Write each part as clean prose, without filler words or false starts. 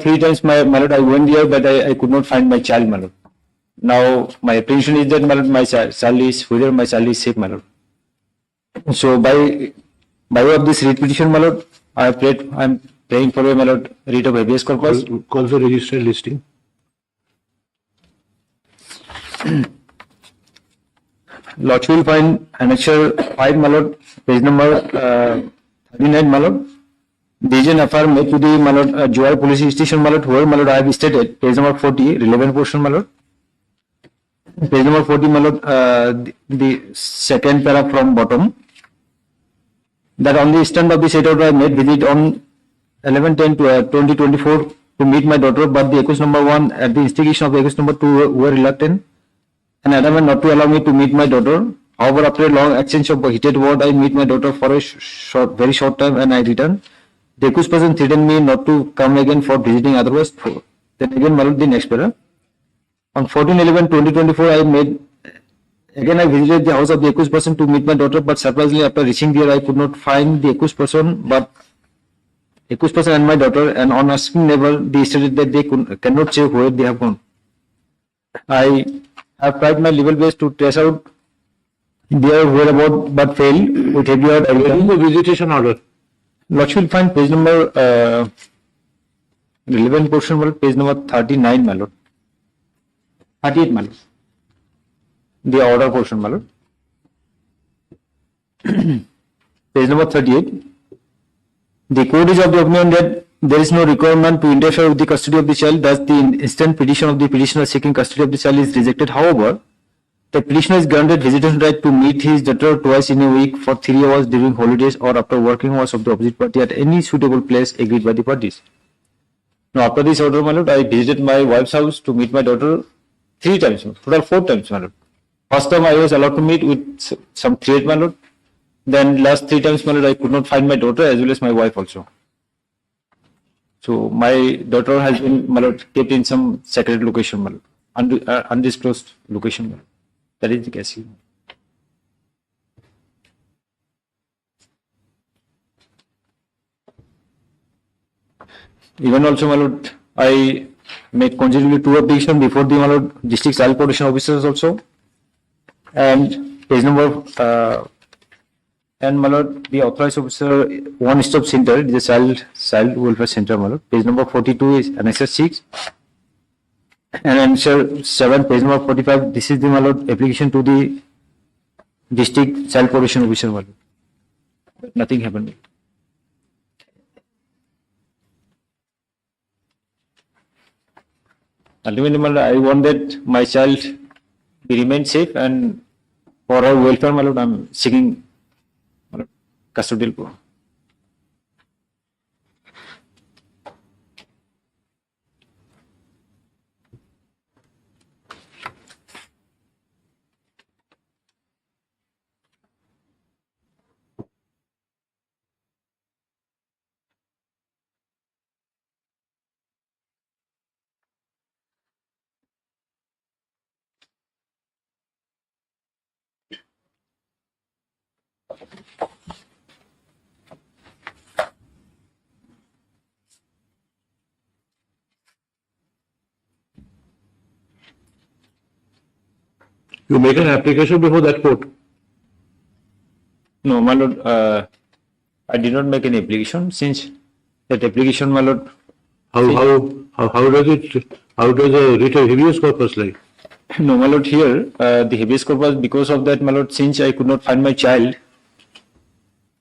3 times, my lord, I went there, but I could not find my child, my lord. Now my apprehension is that, my lord, my child is, whether my child is safe, my lord. So by way of this writ petition, my lord, I am praying for a, my lord, writ of habeas corpus. Call for registered listing. Lodge will find annexure 5, my lord, page number 39, my lord. There is an FIR made to the, my lord, Joy Police Station, my lord, where, my lord, I have stated, page number 40, relevant portion, my lord. Page number 40, my lord, the second paragraph from bottom, that on the stand of the said order I made visit on 11/10/2024 to meet my daughter, but the accused number 1 at the instigation of the accused number 2 were reluctant and adamant not to allow me to meet my daughter. However, after a long exchange of heated word, I meet my daughter for a very short time and I return. The accused person threatened me not to come again for visiting otherwise. Then again, my lord, the next paragraph. On 14/11/2024, I visited the house of the accused person to meet my daughter, but surprisingly, after reaching there, I could not find the accused person, but accused person and my daughter, and on asking neighbor, they stated that they cannot say where they have gone. I have tried my level best to trace out their whereabouts, but failed with heavy heart. Where is the visitation order? Lodge will find page number relevant portion, my lord, page number 39, my lord. 38, my lord. The order portion, my lord. Page number 38. The court is of the opinion that there is no requirement to interfere with the custody of the child, thus the instant petition of the petitioner seeking custody of the child is rejected. However, the petitioner is granted visitation right to meet his daughter twice in a week for 3 hours during holidays or after working hours of the opposite party at any suitable place agreed by the parties. Now, after this order, my lord, I visited my wife's house to meet my daughter 3 times, total 4 times, my lord. First time I was allowed to meet with some threat, my lord. Then last 3 times, my lord, I could not find my daughter as well as my wife also. So my daughter has been, my lord, kept in some secret location, my lord, undisclosed location, my lord. That is the case. Even also, my lord, I made consecutively 2 applications before the, my lord, district child protection officers also. And page number and, my lord, the authorized officer one-stop center, it is a child welfare center, my lord. Page number 42 is annexure 6. And answer 7, page number 45. This is the, my lord, application to the district child protection officer, my lord. But nothing happened. Ultimately, my lord, I want that my child be remain safe, and for our welfare, my lord, I am seeking, my lord, custodial. You make an application before that court? No, my lord, I did not make any application since that application, my lord. How does a writ of habeas corpus like? No, my lord, here the habeas corpus, because of that, my lord, since I could not find my child,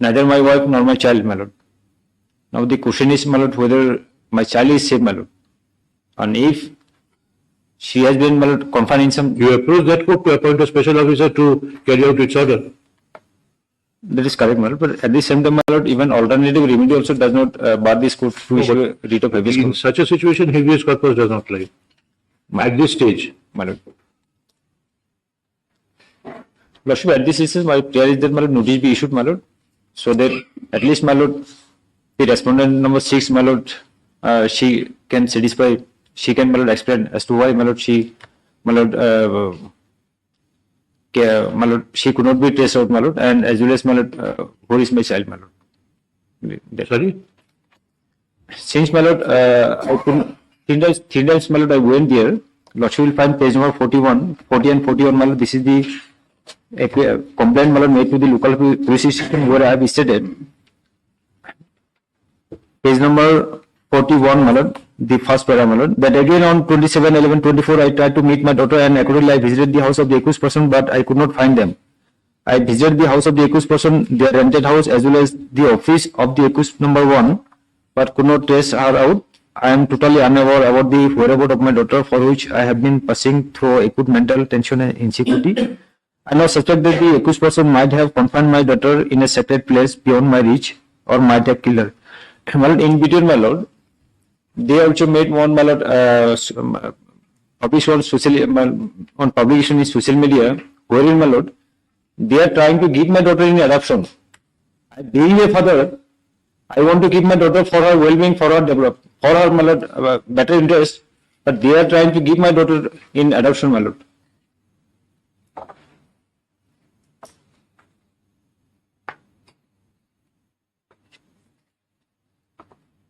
neither my wife nor my child, my lord. Now the question is, my lord, whether my child is safe, my lord, and if she has been, my lord, confined in some. You approach that court to appoint a special officer to carry out its order. That is correct, my lord. But at the same time, my lord, even alternative remedy also does not bar this court to issue a writ of habeas corpus. In such a situation, habeas corpus does not lie. At this stage, my lord. Lordship, at this instance, my prayer is that, my lord, notice be issued, my lord, so that at least, my lord, the respondent number 6, my lord, she can satisfy. She can, my lord, explain as to why, my lord, she, my lord, my lord, she could not be traced out, my lord, and as well as, my lord, where is my child, my lord. sorry? Since, my lord, I couldn't, three times, my lord, I went there. Lordship will find page number 41, 40 and 41, my lord. This is the complaint, my lord, made to the local police station where I have stated. Page number 41, my lord, the first paragraph, my lord, that again on 27/11/24, I tried to meet my daughter and accordingly I visited the house of the accused person, but I could not find them. I visited the house of the accused person, their rented house, as well as the office of the accused number 1, but could not trace her out. I am totally unaware about the whereabouts of my daughter, for which I have been passing through acute mental tension and insecurity. I now suspect that the accused person might have confined my daughter in a secret place beyond my reach, or might have killed her. My lord, in between, my lord, they also made one, my lord, published on on publication in social media, wherein, my lord, they are trying to give my daughter in adoption. Being a father, I want to keep my daughter for her well-being, for her development, for her, my lord, better interest, but they are trying to give my daughter in adoption, my lord.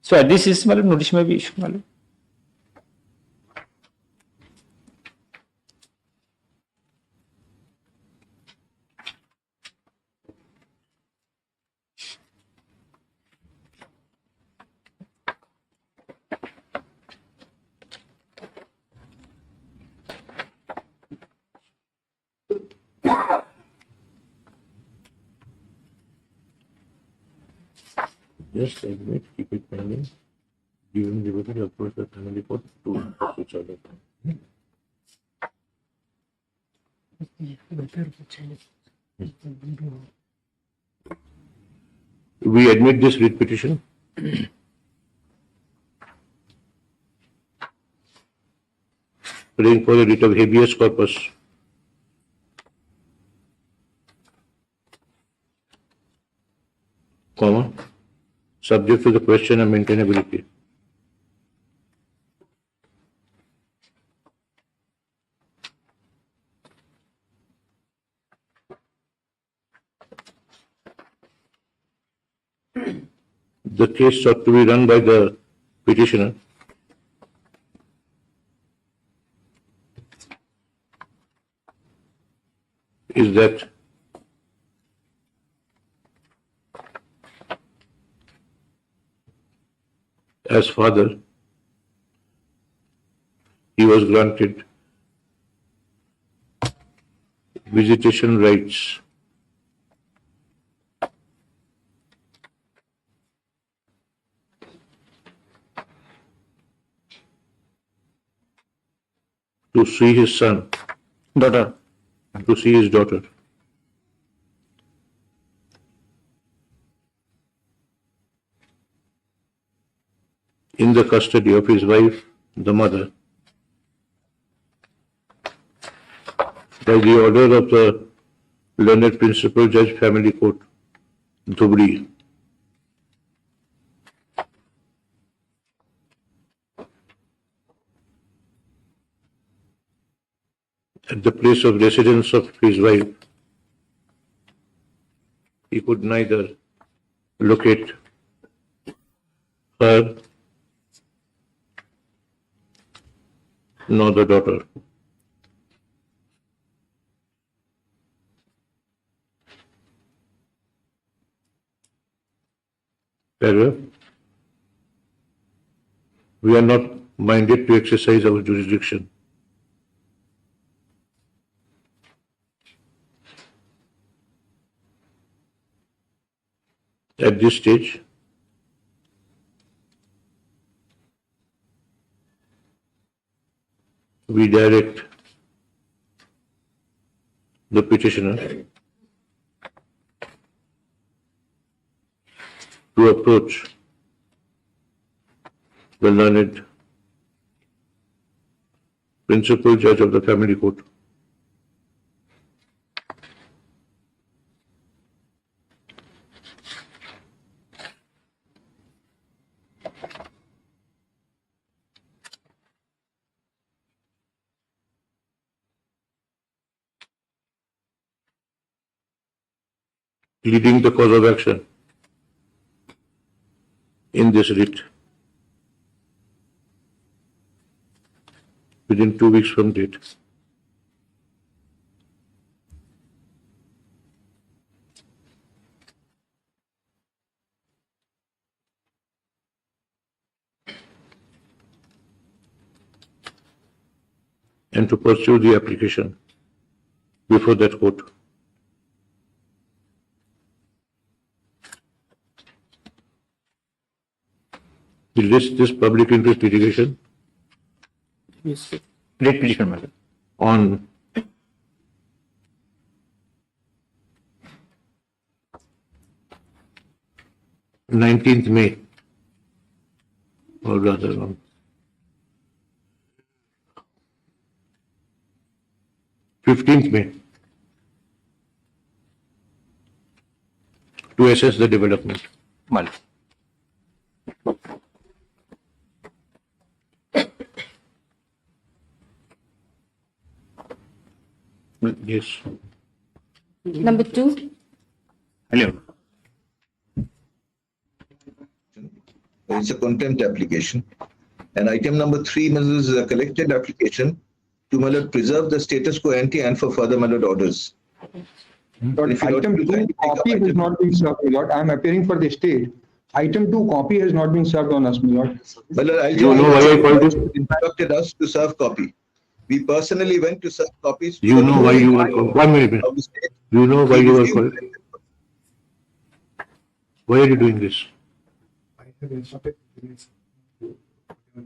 So at this is, my lord, notice may be issued, my lord. Just admit, keep it pending, given liberty to approach the family court to talk to each other. We admit this writ petition. Praying for the writ of habeas corpus. Comma, subject to the question of maintainability. The case sought to be run by the petitioner is that as father, he was granted visitation rights to see his son, Daughter. to see his daughter. In the custody of his wife, the mother, by the order of the learned Principal Judge, Family Court, Dhubri. At the place of residence of his wife, he could neither locate her nor the daughter. Paragraph. We are not minded to exercise our jurisdiction. At this stage, we direct the petitioner to approach the learned Principal Judge of the Family Court pleading the cause of action in this writ within 2 weeks from date. And to pursue the application before that court. Will this public interest litigation Yes, sir. Writ petition, my lord. on nineteenth May, or rather on 15th May, to assess the development. My lord. Yes. Number 2, Hello. It's a contempt application. And item number 3 is a collected application to preserve the status quo ante and for further orders. But If you item don't 2 take up copy has item- not been served, my lord. I am appearing for the state. Item 2 copy has not been served on us, my lord. I'll You know why I called you? instructed us to serve copy. We personally went to serve copies. to You the know why you were called? 1 minute. of the state. You know why We you were received- called? Why are you doing this? I have instructed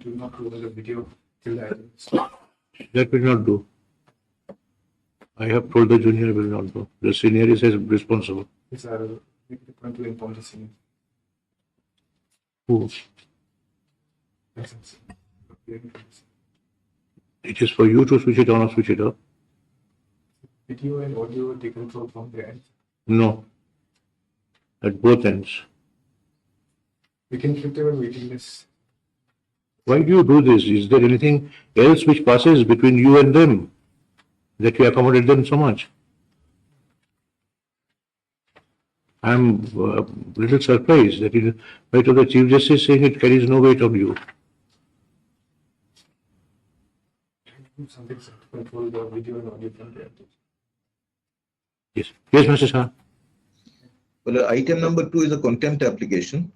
to not close the video till the item is stopped. That will not do. I have told the junior will not do. The senior is responsible. It's a point to inform the senior. Who? Yes, yes. Appearing for this. It is for you to switch it on or switch it off. Video and audio taken from the end. No. At both ends. We can keep them on waiting list. Why do you do this? Is there anything else which passes between you and them that you accommodate them so much? I'm a little surprised that in spite of the Chief Justice saying it carries no weight on you. Do something to control the video and audio from the end. Yes. Yes, Mr. Shah. Item number 2 is a contempt application.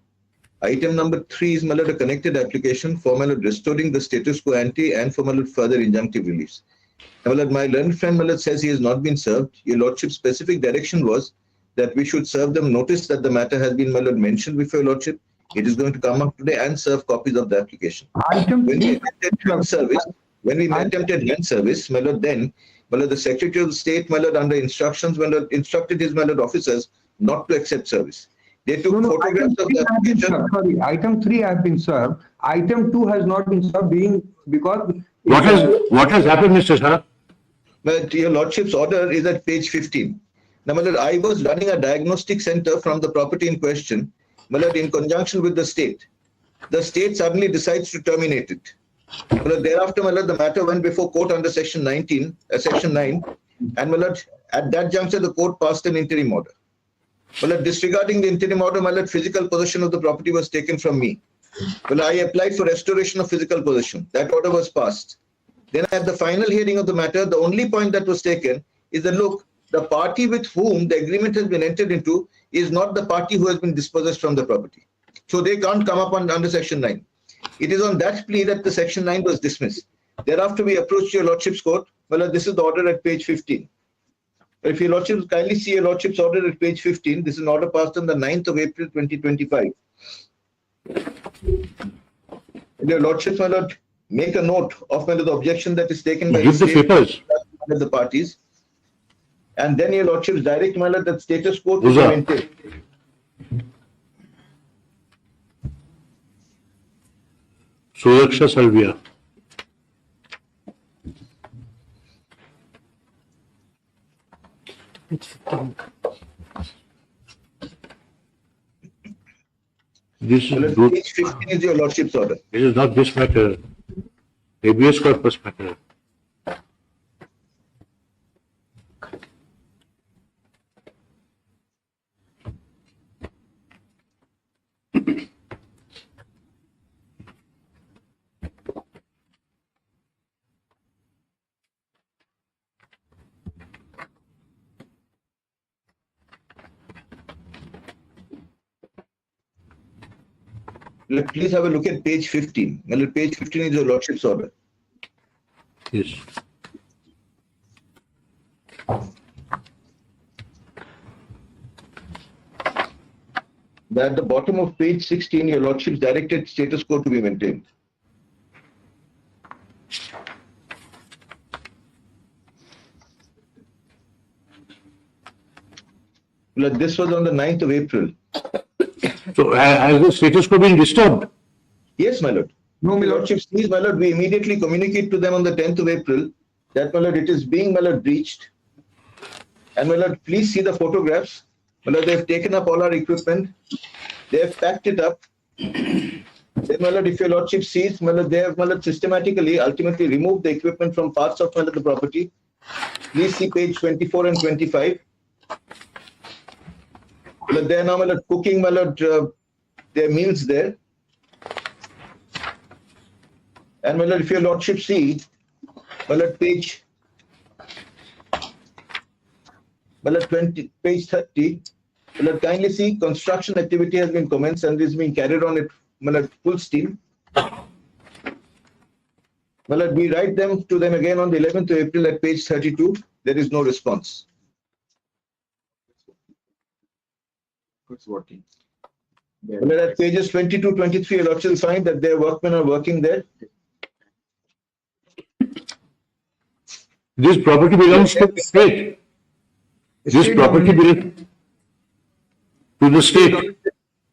Item number 3 is a connected application for restoring the status quo ante and for further injunctive reliefs. Now, my learned friend says he has not been served. Your Lordship's specific direction was that we should serve them notice that the matter has been mentioned before your Lordship. It is going to come up today and serve copies of the application. Item When we 3, attempted hand service, then the Secretary of State under instructions instructed his officers not to accept service. They took no, no, photographs item of 3 the has been application. served. Sorry, item 3 has been served. Item 2 has not been served because What has happened, Mr. Shah? But your Lordship's order is at page 15. Now, I was running a diagnostic center from the property in question, in conjunction with the state. The state suddenly decides to terminate it. Thereafter, the matter went before court under section 9, and at that juncture, the court passed an interim order. Disregarding the interim order, physical possession of the property was taken from me. I applied for restoration of physical possession. That order was passed. Then at the final hearing of the matter, the only point that was taken is that, look, the party with whom the agreement has been entered into is not the party who has been dispossessed from the property. So they can't come up under section 9. It is on that plea that the section 9 was dismissed. Thereafter, we approached your Lordship's court. This is the order at page 15. If your Lordship kindly see your Lordship's order at page 15, this is an order passed on the 9th of April 2025. Your Lordship, make a note of the objection that is taken by Give the state papers. the parties. And then your Lordship's direct that status quo to Uza. be maintained. Suraksha Salvia. This is good. Page 15 is your Lordship's order. This is not this matter. Habeas corpus matter. Please have a look at page 15. My lord, page 15 is your lordship's order. Yes. At the bottom of page 16, your lordship's directed status quo to be maintained. Well, this was on the 9th of April. So has the status quo been disturbed? Yes, my lord. No, my Your lord. lordship, please, my lord, we immediately communicate to them on the 10th of April that, my lord, it is being, my lord, breached. And, my lord, please see the photographs. My lord, they have taken up all our equipment. They have packed it up. Then, my lord, if your lordship sees, my lord, they have, my lord, systematically, ultimately removed the equipment from parts of, my lord, the property. Please see page 24 and 25. My lord, they are now, my lord, cooking, my lord, their meals there. And, my lord, if your lordship see, my lord, page 20, page 30, my lord, kindly see construction activity has been commenced and is being carried on at, my lord, full steam. My lord, we write them to them again on the 11th of April at page 32. There is no response. It's working. My lord, at pages 22, 23, your lordship will find that their workmen are working there. This property belongs to the state. This property belongs to the state.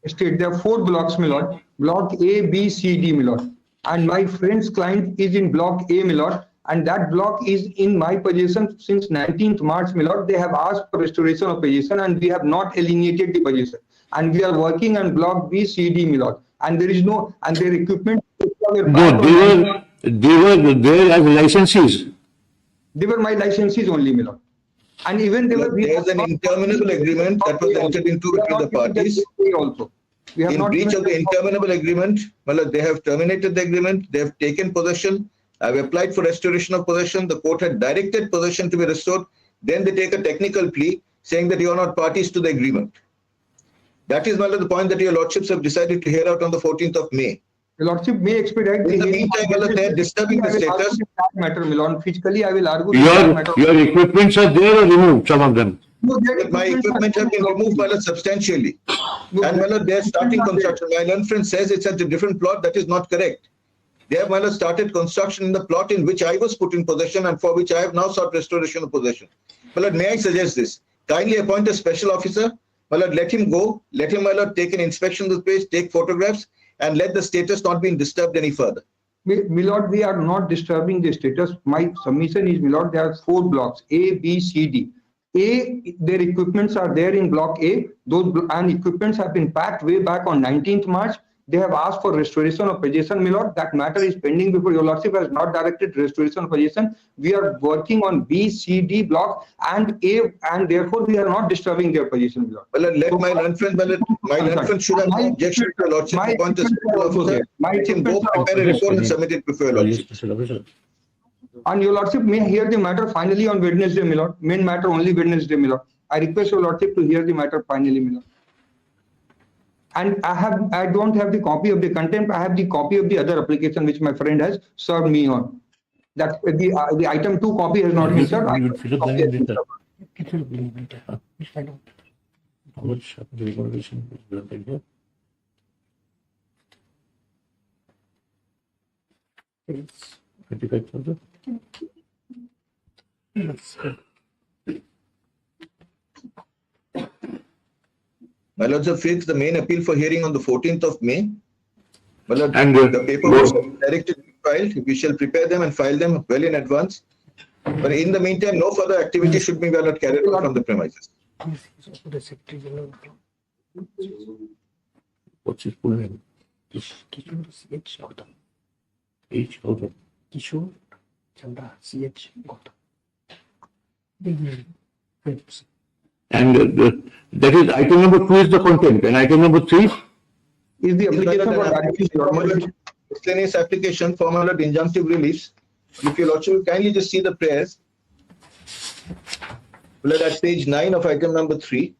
State, there are 4 blocks, my lord. Block A, B, C, D, my lord. And my friend's client is in block A, my lord. And that block is in my possession since 19th March, my lord. They have asked for restoration of possession and we have not alienated the possession. And we are working on block B, C, D, my lord. And there is no, and their equipment. No, they were there as licensees. They were my licensees only, my lord. And even they were. There is an interminable agreement that was entered into between the parties. Also. We have In not breach given of the them- interminable agreement, well, they have terminated the agreement, they have taken possession, have applied for restoration of possession, the court had directed possession to be restored, then they take a technical plea saying that you are not parties to the agreement. That is, well, the point that your lordships have decided to hear out on the 14th of May. Your lordship may expedite. In the meantime, well, they are disturbing the status. Matter, Milan. Physically, I will argue. that matter. Your equipments are there or removed, some of them? No, their But my equipment have been removed, well, substantially. And well, they are starting construction. My learned friend says it's at a different plot. That is not correct. They have, well, started construction in the plot in which I was put in possession and for which I have now sought restoration of possession. Well, may I suggest this? Kindly appoint a special officer. Well, let him go. Let him, well, take an inspection of the place, take photographs, and let the status not be disturbed any further. Milord, we are not disturbing the status. My submission is, Milord, there are 4 blocks, A, B, C, D. A, their equipments are there in block A. Those and equipments have been packed way back on 19th March. They have asked for restoration of possession, Milord. That matter is pending before your lordship has not directed restoration of possession. We are working on B, C, D block and A, and therefore we are not disturbing their possession, Milord. Well, let my learned friend, my learned friend should have no objection to your lordship. Appoint a special officer. Let him go prepare a report and submit it before your lordship. And your lordship may hear the matter finally on Wednesday, Milord. Main matter only Wednesday, Milord. I request your lordship to hear the matter finally, Milord. And I don't have the copy of the contempt. I have the copy of the other application which my friend has served me on. That the item 2 copy has not been served. You will fill up that in later. It will be later. Please find out how much the recommendation is granted here. It's 25,000. Yes. My lords have fixed the main appeal for hearing on the 14th of May. My lord, And, the paperwork directed to be filed. We shall prepare them and file them well in advance. But in the meantime, no further activity should be carried out from the premises. What's his full name? H. Gautam. H. Gautam. Kishore Chandra CH Gautam. And that is item number 2 is the content, and item number 3 Is the application for direction Miscellaneous application for my lord injunctive reliefs. If your lordship will kindly just see the prayers. Well, at page 9 of item number 3.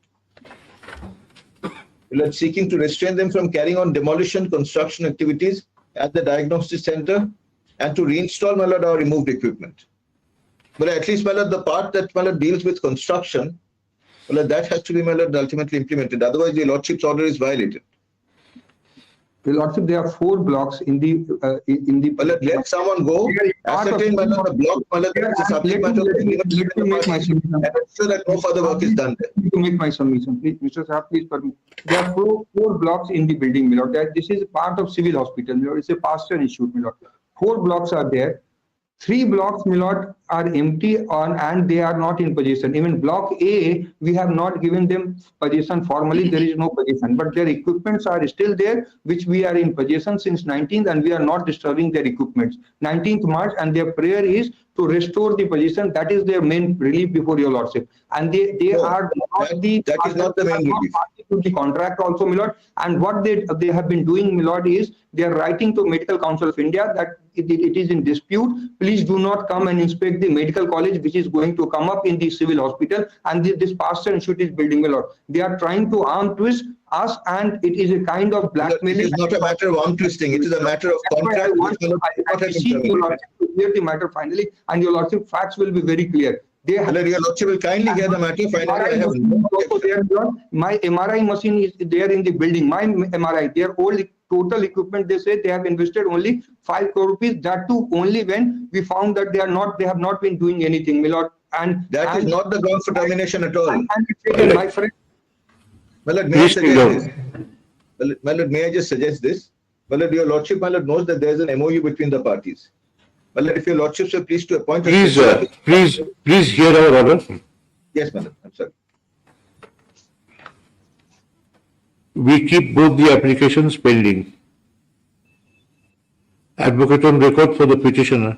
seeking to restrain them from carrying on demolition, construction activities at the diagnostic center and to reinstall, my lord, our removed equipment. But at least, my lord, the part that, my lord, deals with construction, well, that has to be, my lord, ultimately implemented. Otherwise, the lordship's order is violated. Your Lordship, there are 4 blocks in the Well, let someone go, ascertain, my lord, the block, my lord, that is a subject matter of agreement between the make my parties, submission. and ensure that no further work is done there. To make my submission, please, Mr. Saab, please permit. There are four blocks in the building, my lord. This is part of civil hospital, my lord. It's a pasture institute, my lord. 4 blocks are there. 3 blocks, my lord, are empty and they are not in possession. Even block A, we have not given them possession formally. There is no possession, but their equipments are still there, which we are in possession since 19th, and we are not disturbing their equipments. 19th March, and their prayer is to restore the possession. That is their main relief before your lordship, and they No, are not that is not the main relief. to the contract also, my lord. And what they have been doing, my lord, is they are writing to Medical Council of India that it is in dispute. Please do not come and inspect the medical college, which is going to come up in the civil hospital, and this pasture institute is building, my lord. They are trying to arm twist us, and it is a kind of blackmailing. It is not a matter of arm twisting. It is a matter of contract. I seek your lordship to clear the matter finally, and your lordship, facts will be very clear. They have, Your lordship will kindly hear the matter. Finally, I have no objection. my MRI machine is there in the building. My MRI, their old total equipment, they say they have invested only 5 crore rupees. That too only when we found that they have not been doing anything, my lord. And That is not the ground for termination at all. And my friend, My lord, may I suggest this? My lord, may I just suggest this? My lord, your lordship, my lord, knows that there is an MOU between the parties. My lord, if your lordships are pleased to appoint Please hear our order. Yes, my lord, I'm sorry. We keep both the applications pending. Advocate on record for the petitioner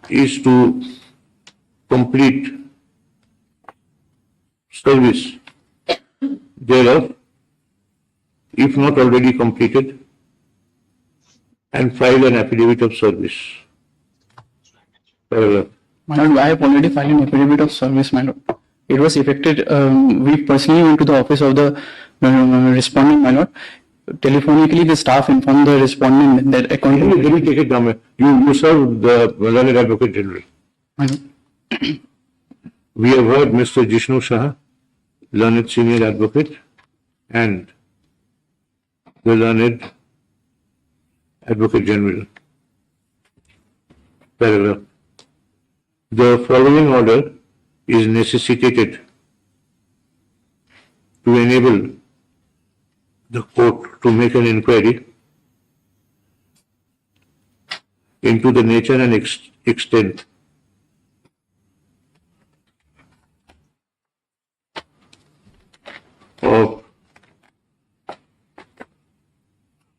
is to complete service thereof, if not already completed, and file an affidavit of service. Paragraph. My lord, I have already filed an affidavit of service, my lord. It was effected, we personally went to the office of the respondent, my lord. Telephonically, the staff informed the respondent that according Let me take it down. You serve the learned advocate general. my lord. We have heard Mr. Jishnu Shah, learned senior advocate, and the learned advocate general. Paragraph. The following order is necessitated to enable the court to make an inquiry into the nature and extent of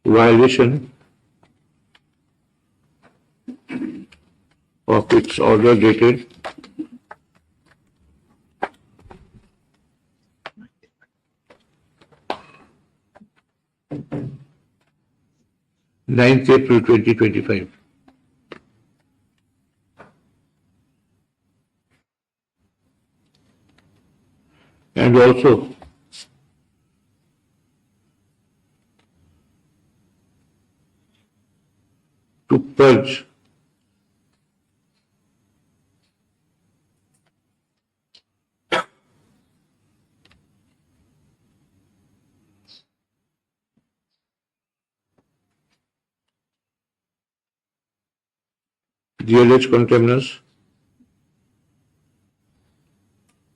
violation of its order dated 9th April 2025. And also to purge the alleged contemners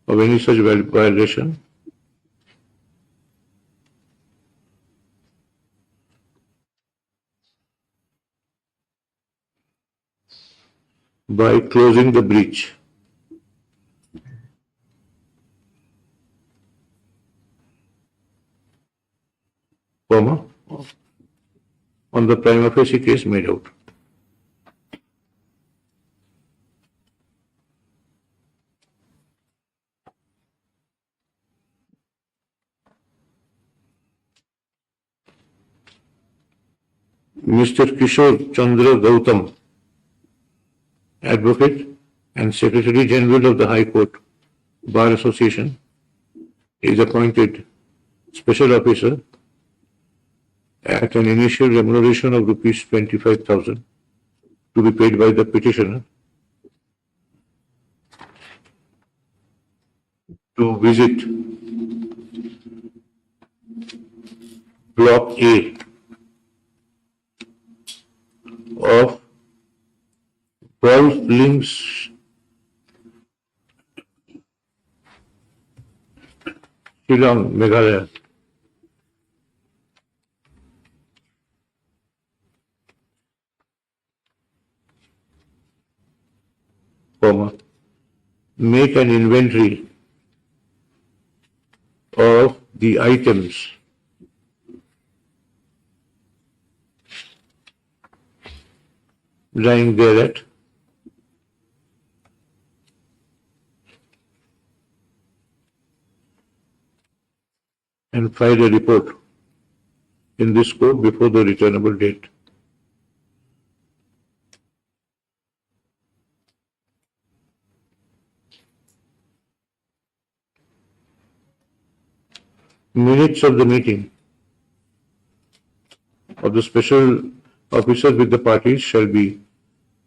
of any such violation by closing the breach comma on the prima facie case made out. Mr. Kishore Chandra Gautam, Advocate and Secretary General of the High Court, Bar Association is appointed special officer at an initial remuneration of rupees 25,000 to be paid by the petitioner to visit Block A of Golf Links Shillong, Meghalaya. Comma, make an inventory of the items lying thereat and file a report in this court before the returnable date. Minutes of the meeting of the special officers with the parties shall be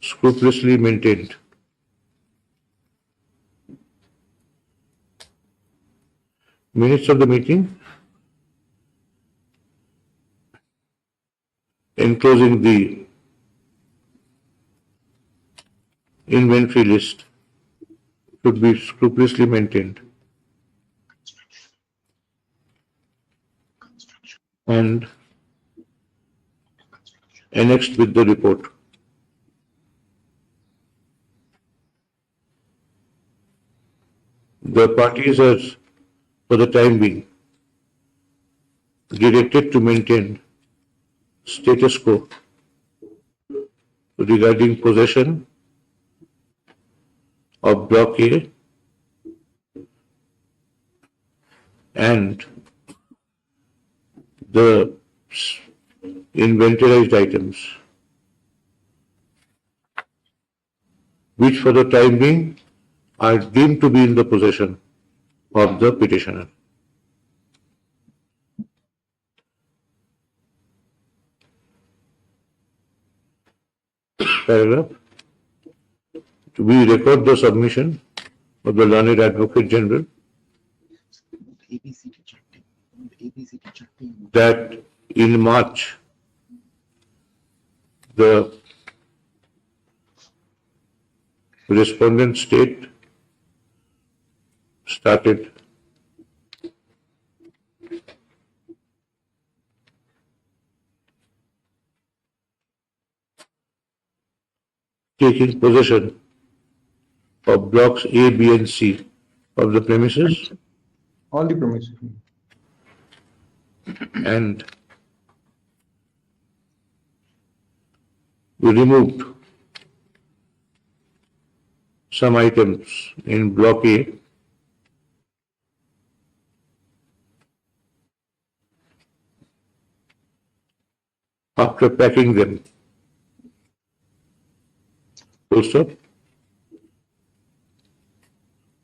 scrupulously maintained. Minutes of the meeting enclosing the inventory list should be scrupulously maintained and annexed with the report. The parties are, for the time being, directed to maintain status quo regarding possession of Block A and the inventorized items, which for the time being are deemed to be in the possession of the petitioner. Paragraph. We record the submission of the learned Advocate General that in March the respondent state started taking possession of blocks A, B, and C of the premises All the premises. and we removed some items in Block A after packing them. Full stop.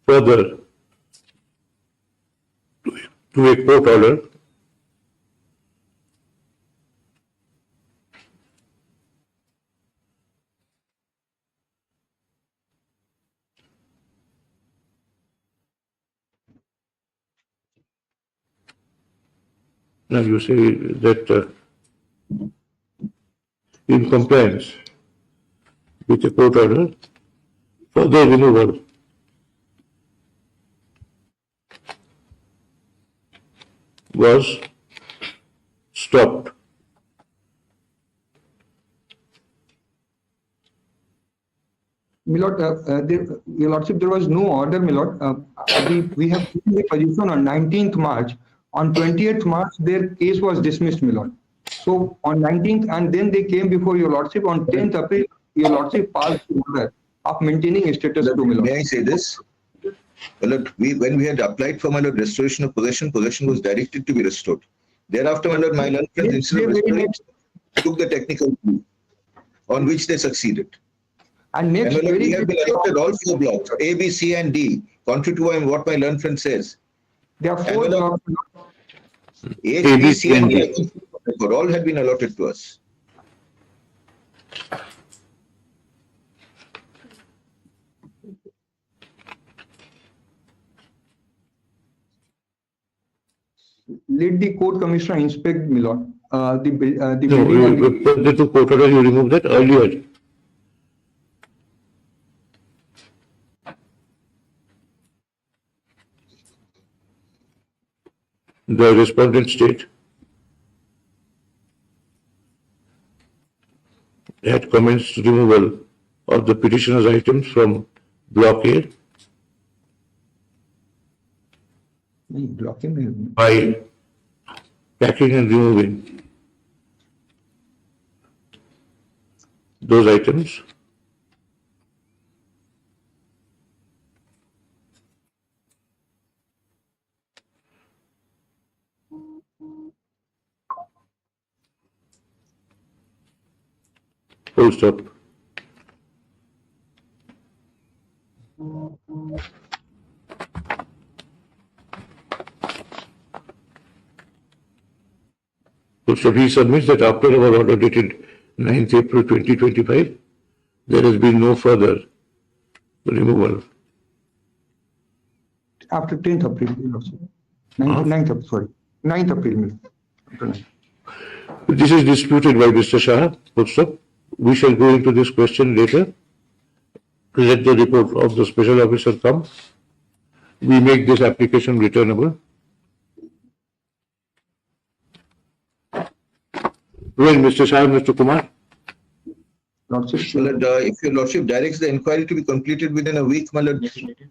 Further, to a court order now you say that in compliance with the court order, further removal was stopped. Milord, Your Lordship, there was no order, Milord. We have taken the position on 19th March. On 20th March, their case was dismissed, Milord. So on 19th, and then they came before Your Lordship on 10th April. Your Lordship passed the order of maintaining status quo, Milord. May I say this? Well, look, when we had applied for my lord restoration of possession, possession was directed to be restored. Thereafter, my lord instead of restoring, took the technical view on which they succeeded. And next, And we very have been allotted all 4 blocks, A, B, C, and D, contrary to what my learned friend says. there are 4 And blocks. A, B, C, and D, all had been allotted to us. Let the court commissioner inspect, my lord, the No, building and the the 2 court order, you removed that earlier. The respondent state had commenced removal of the petitioner's items from block A blocking. by packing and removing those items full stop. So he submits that after our order dated 9th April 2025, there has been no further removal. After 10th April, my lord, sir. 9th April, sorry. 9th April, my lord. After 9th. This is disputed by Mr. Shah. Full stop. We shall go into this question later. Let the report of the special officer come. We make this application returnable. Well, Mr. Shah, Mr. Kumar. Lordship, My lord, if your lordship directs the inquiry to be completed within a week, my lord,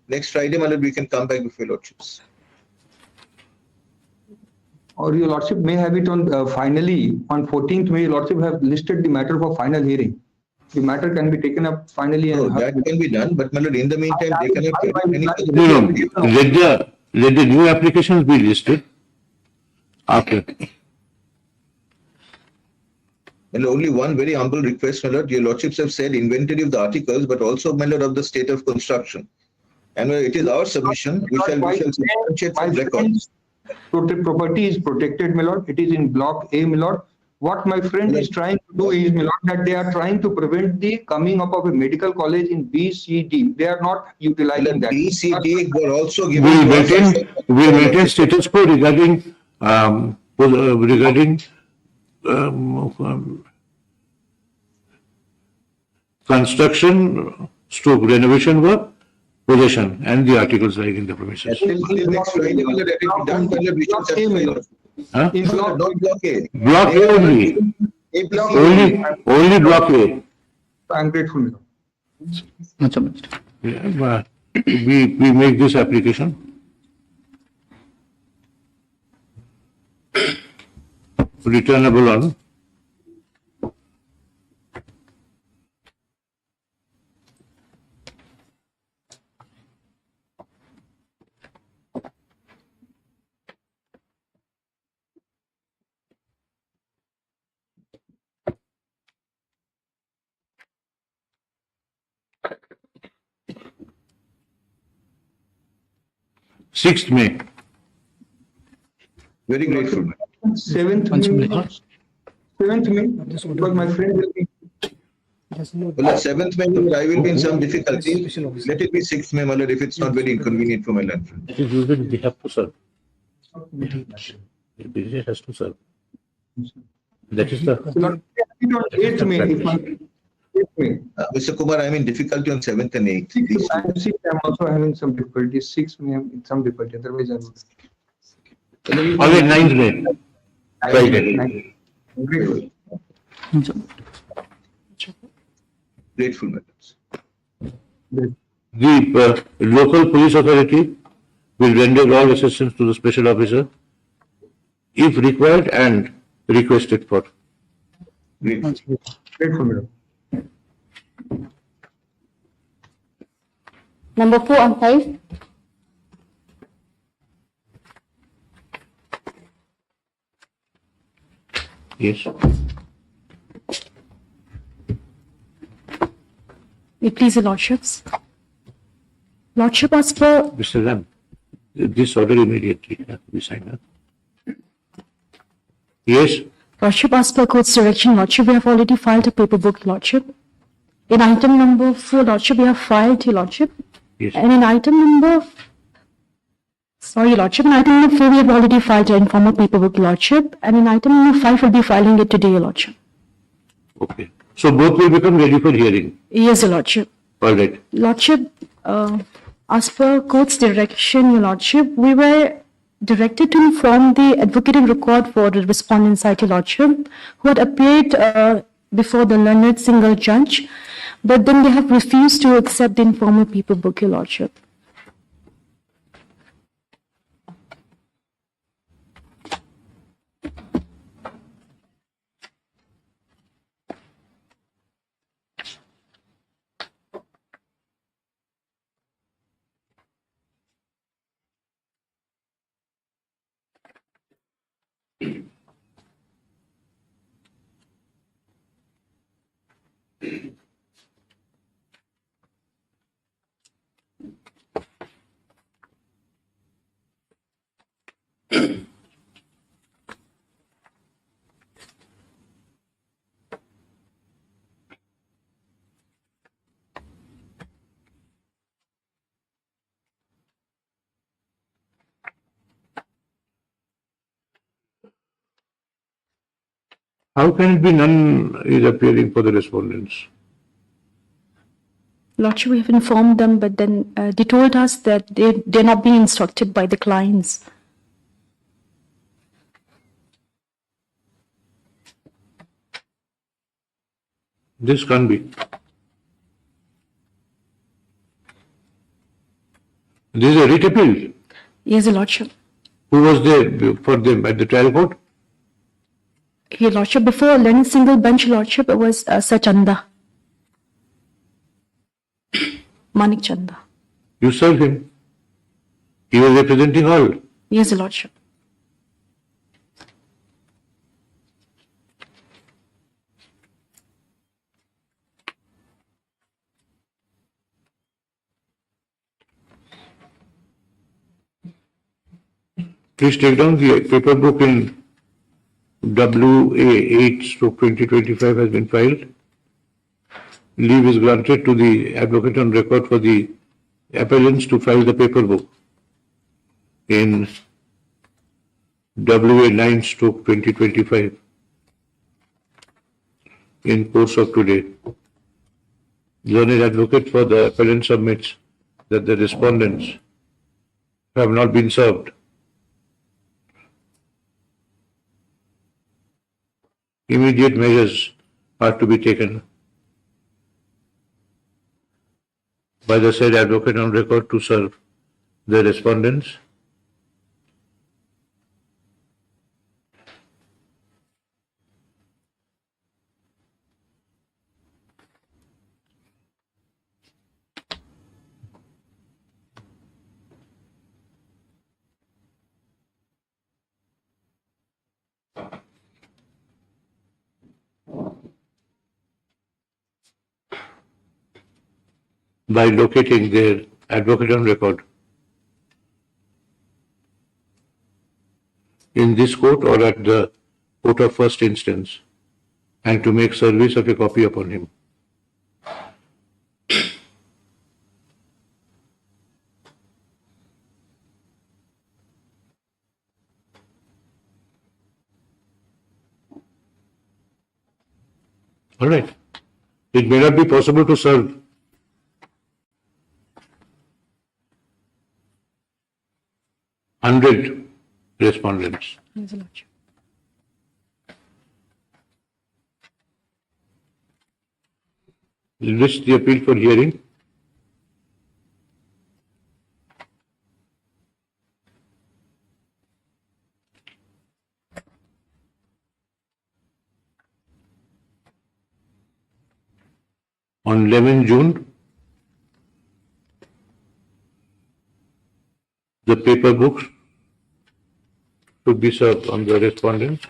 next Friday, my lord, we can come back before your lordships. or your lordship may have it on finally on 14th May. Lordship have listed the matter for final hearing. The matter can be taken up finally. No, And that can be done, but my lord, in the meantime, they cannot get any further. No. Let the new applications be listed after. And only one very humble request, my lord. Your lordships have said inventory of the articles, but also, my lord, of the state of construction. And it is our submission. We shall substantiate My some records. friend's property is protected, my lord. It is in block A, my lord. What my friend is trying to do is, my lord, that they are trying to prevent the coming up of a medical college in B, C, D. They are not utilizing that. B, C, D were also given We to us. maintain status quo regarding um, construction, stroke renovation work, possession, and the articles lying in the premises. Till next Friday, my lord, it will be done, my lord, we should satisfy your lordship. Huh? In block, Not block A. Block A only. A, B, C, Only block A. I'm grateful, my lord. Much obliged. Yeah, but we make this application. Returnable on. Sixth May. Very grateful. 7th May. 7th May. Because my friend will be. Well, at 7th May, my lord, I will be in some difficulty. Let it be 6th May, my lord, if it's not very inconvenient for my land friend. It is usually they have to serve. The business has to serve. That is the. Not 8th May. If my 8th May. Mr. Kumar, I'm in difficulty on 7th and 8th. These two. I'm also having some difficulty. 6th May, I'm in some difficulty. Otherwise, I would. Okay, 9th May. Friday. Grateful. Grateful, my lords. The local police authority will render all assistance to the special officer if required and requested for. Grateful. Grateful, madam. Number 4 and 5. Yes. May it please the Lordships. Lordship, as per Mr. Ram, this order immediately has to be signed up. Yes, Lordship, as per court's direction, Lordship, we have already filed a paper book, Lordship. In item number 4, Lordship, we have filed, Your Lordship. yes. And in item number, sorry, Lordship, in item number 4, we have already filed an informal paper book, Lordship. And in item number 5, we'll be filing it today, Your Lordship. Okay. So both will become ready for hearing. Yes, Your Lordship. All right. Lordship, as per court's direction, Your Lordship, we were directed to inform the advocate in record for the respondent side, Your Lordship, who had appeared before the learned single judge, but then they have refused to accept the informal paper book, Your Lordship. How can it be none is appearing for the respondents? Lordship, we have informed them, but then they told us that they're not being instructed by the clients. This can't be. This is a writ appeal. Yes, Your Lordship. Who was there for them at the trial court? Your Lordship, before learning single bench, Lordship, it was Sir Chanda. Manik Chanda. You served him. He was representing all. Yes, Your Lordship. Please take down the paper book in WA8/2025 has been filed. Leave is granted to the advocate on record for the appellants to file the paper book in WA9/2025 in course of today. Learned advocate for the appellant submits that the respondents have not been served. Immediate measures are to be taken by the said advocate on record to serve the respondents. By locating their advocate on record in this court or at the court of first instance, and to make service of a copy upon him. All right. It may not be possible to serve hundred respondents. Yes, Your Lordship. List the appeal for hearing. On 11 June, the paper books should be served on the respondents.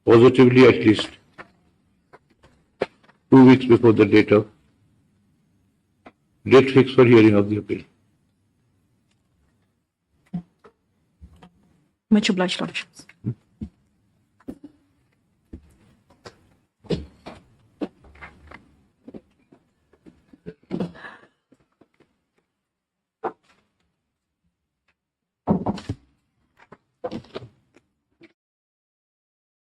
positively at least 2 weeks before the date fixed for hearing of the appeal. Much obliged, Lordships.